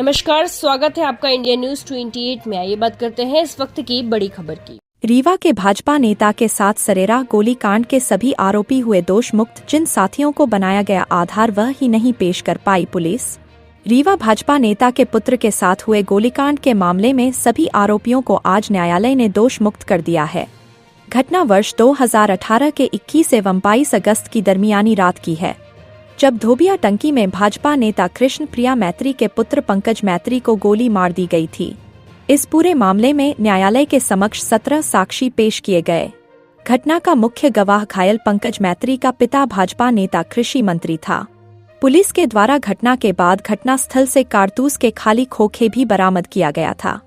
नमस्कार, स्वागत है आपका इंडिया न्यूज 28 में। आइए बात करते हैं इस वक्त की बड़ी खबर की। रीवा के भाजपा नेता के साथ सरेरा गोलीकांड के सभी आरोपी हुए दोष मुक्त। जिन साथियों को बनाया गया आधार वह ही नहीं पेश कर पाई पुलिस। रीवा भाजपा नेता के पुत्र के साथ हुए गोलीकांड के मामले में सभी आरोपियों को आज न्यायालय ने दोष मुक्त कर दिया है। घटना वर्ष 2018 के 21 एवं 22 अगस्त की दरमियानी रात की है, जब धोबिया टंकी में भाजपा नेता कृष्ण प्रिया मैत्री के पुत्र पंकज मैत्री को गोली मार दी गई थी। इस पूरे मामले में न्यायालय के समक्ष 17 साक्षी पेश किए गए। घटना का मुख्य गवाह घायल पंकज मैत्री का पिता भाजपा नेता कृषि मंत्री था। पुलिस के द्वारा घटना के बाद घटनास्थल से कारतूस के खाली खोखे भी बरामद किया गया था।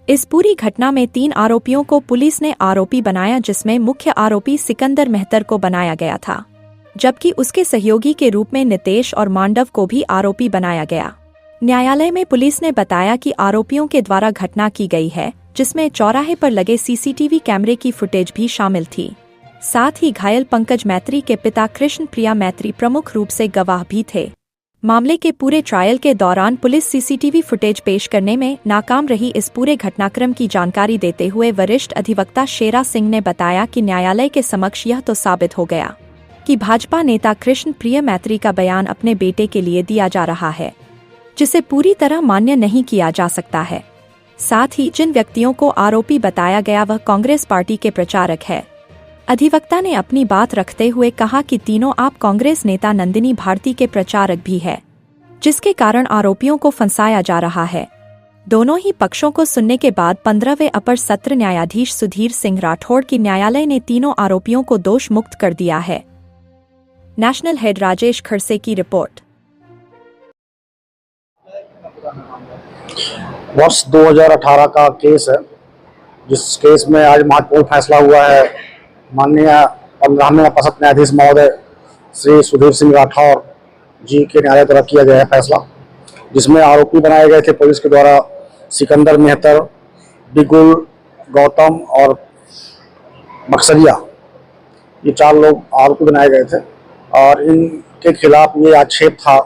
इस पूरी घटना में 3 आरोपियों को पुलिस ने आरोपी बनाया, जिसमें मुख्य आरोपी सिकंदर मेहतर को बनाया गया था, जबकि उसके सहयोगी के रूप में नितेश और मांडव को भी आरोपी बनाया गया। न्यायालय में पुलिस ने बताया कि आरोपियों के द्वारा घटना की गई है, जिसमें चौराहे पर लगे सीसीटीवी कैमरे की फुटेज भी शामिल थी। साथ ही घायल पंकज मैत्री के पिता कृष्ण प्रिया मैत्री प्रमुख रूप से गवाह भी थे। मामले के पूरे ट्रायल के दौरान पुलिस सीसीटीवी फुटेज पेश करने में नाकाम रही। इस पूरे घटनाक्रम की जानकारी देते हुए वरिष्ठ अधिवक्ता शेरा सिंह ने बताया कि न्यायालय के समक्ष यह तो साबित हो गया कि भाजपा नेता कृष्ण प्रिय मैत्री का बयान अपने बेटे के लिए दिया जा रहा है, जिसे पूरी तरह मान्य नहीं किया जा सकता है। साथ ही जिन व्यक्तियों को आरोपी बताया गया वह कांग्रेस पार्टी के प्रचारक है। अधिवक्ता ने अपनी बात रखते हुए कहा कि तीनों आप कांग्रेस नेता नंदिनी भारती के प्रचारक भी है, जिसके कारण आरोपियों को फंसाया जा रहा है। दोनों ही पक्षों को सुनने के बाद 15वें अपर सत्र न्यायाधीश सुधीर सिंह राठौड़ की न्यायालय ने तीनों आरोपियों को दोष मुक्त कर दिया है। नेशनल हेड राजेश खड़से की रिपोर्ट। वर्ष 2018 का केस है, जिस केस में आज महत्वपूर्ण फैसला हुआ है। माननीय 15वें अपसत न्यायाधीश महोदय श्री सुधीर सिंह राठौर जी के न्यायालय द्वारा किया गया है फैसला, जिसमें आरोपी बनाए गए थे पुलिस के द्वारा सिकंदर मेहतर, बिगुल, गौतम और बक्सरिया। ये 4 लोग आरोपी बनाए गए थे और इनके खिलाफ ये आक्षेप था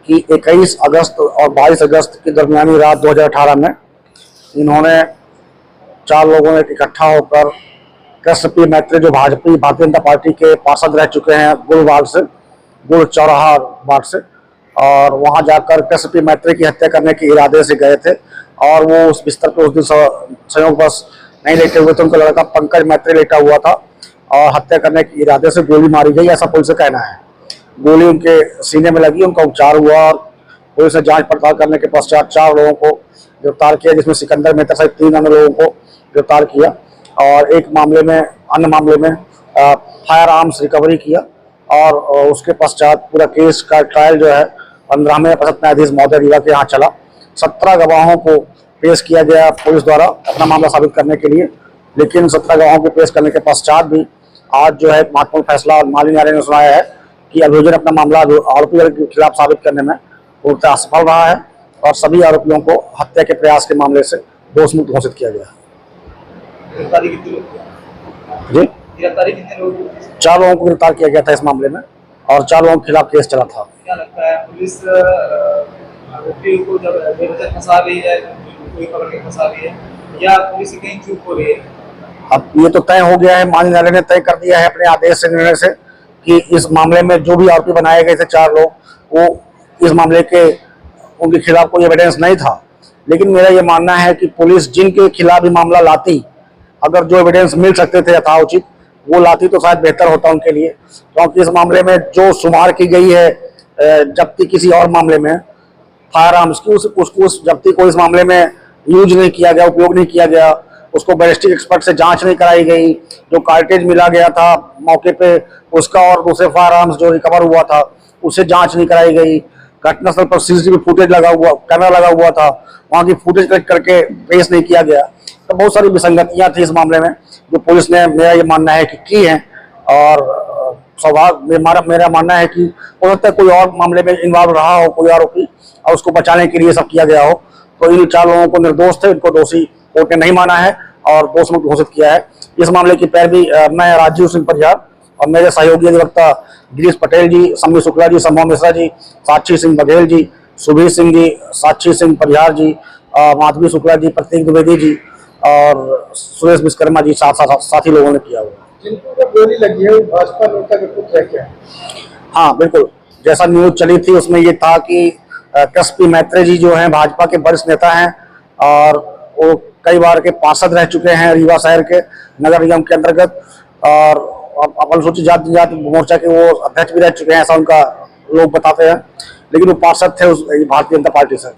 कि 21 अगस्त और 22 अगस्त की दरमियानी रात 2018 में इन्होंने 4 लोगों ने इकट्ठा होकर कृष्ण प्रिया मैत्री, जो भारतीय जनता पार्टी के पार्षद रह चुके हैं गुड़ वार्ड से, गुड़ चौराहा वार्ड से, और वहां जाकर कृष्ण प्रिया मैत्री की हत्या करने के इरादे से गए थे। और वो उस बिस्तर पर उस दिन संयोगवश नहीं लेटे हुए थे, उनका लड़का पंकज मैत्री लेटा हुआ था और हत्या करने के इरादे से गोली मारी गई, ऐसा पुलिस का कहना है। गोली उनके सीने में लगी, उनका उपचार हुआ और पुलिस ने जांच पड़ताल करने के पश्चात 4 लोगों को गिरफ्तार किया, जिसमें सिकंदर मेहतर सहित 3 अन्य लोगों को गिरफ्तार किया और अन्य मामले में फायर आर्म्स रिकवरी किया। और उसके पश्चात पूरा केस का ट्रायल जो है 15वें अपसत न्यायाधीश महोदय रीवा के यहाँ चला। 17 गवाहों को पेश किया गया पुलिस द्वारा अपना मामला साबित करने के लिए, लेकिन 17 गवाहों को पेश करने के पश्चात भी आज जो है महत्वपूर्ण फैसला माननीय न्यायालय ने सुनाया है कि अभियोजन अपना मामला आरोपी के खिलाफ साबित करने में पूर्णतः असफल रहा है और सभी आरोपियों को हत्या के प्रयास के मामले से दोष मुक्त घोषित किया गया। जी, 4 लोगों को गिरफ्तार किया गया था इस मामले में और 4 लोगों के खिलाफ केस चला था। क्या लगता है पुलिस आरोपी को जब बेवजह फंसा रही है, कोई पकड़ के फंसा रही है, या पुलिस कहीं चूक हो रही है? अब ये तो तय हो गया है, माननीय न्यायालय ने तय कर दिया है अपने आदेश से, निर्णय से, कि इस मामले में जो भी आरोपी बनाए गए थे 4 लोग, वो इस मामले के उनके खिलाफ कोई एविडेंस नहीं था। लेकिन मेरा ये मानना है कि पुलिस जिनके खिलाफ भी मामला लाती, अगर जो एविडेंस मिल सकते थे यथाउचित वो लाती तो शायद बेहतर होता उनके लिए, क्योंकि इस मामले में जो शुमार की गई है जब्ती किसी और मामले में फायर आर्म्स की, उस जब्ती को इस मामले में यूज नहीं किया गया, उपयोग नहीं किया गया। उसको बैलिस्टिक एक्सपर्ट से जांच नहीं कराई गई। जो कार्टेज मिला गया था मौके पे उसका और दूसरे फायर आर्म्स जो रिकवर हुआ था उसे जांच नहीं कराई गई। घटनास्थल पर सीसीटीवी फुटेज कैमरा लगा हुआ था, वहां की फुटेज कलेक्ट करके पेश नहीं किया गया। तो बहुत सारी विसंगतियां थी इस मामले में, जो पुलिस ने, मेरा ये मानना है कि की है। और मेरा मानना है कि हो सकता है कोई और मामले में इन्वॉल्व रहा हो कोई आरोपी और उसको बचाने के लिए सब किया गया हो। तो इन 4 लोगों को निर्दोष थे, इनको दोषी कोर्ट ने नहीं माना है और दोष मुक्त घोषित किया है। इस मामले की पैरवी मैं राजीव सिंह परिहार और मेरे सहयोगी अधिवक्ता गिरीश पटेल जी, सम्मी शुक्ला जी, संभव मिश्रा जी, साक्षी सिंह बघेल जी सुधीर सिंह जी, साक्षी सिंह परिहार जी, माधवी शुक्ला जी, प्रतीक द्विवेदी जी और सुरेश विश्वकर्मा जी साथी लोगों ने किया हुआ। जिनको गोली लगी है वो भाजपा नेता के पुत्र है क्या? हाँ बिल्कुल, जैसा न्यूज चली थी उसमें ये था कि कृष्ण मैत्री जी जो हैं भाजपा के वरिष्ठ नेता हैं और वो कई बार के पार्षद रह चुके हैं रीवा शहर के नगर निगम के अंतर्गत और अनुसूचित जाति जनजाति मोर्चा के वो अध्यक्ष भी रह चुके हैं, ऐसा उनका लोग बताते हैं, लेकिन वो पार्षद थे उस भारतीय जनता पार्टी से।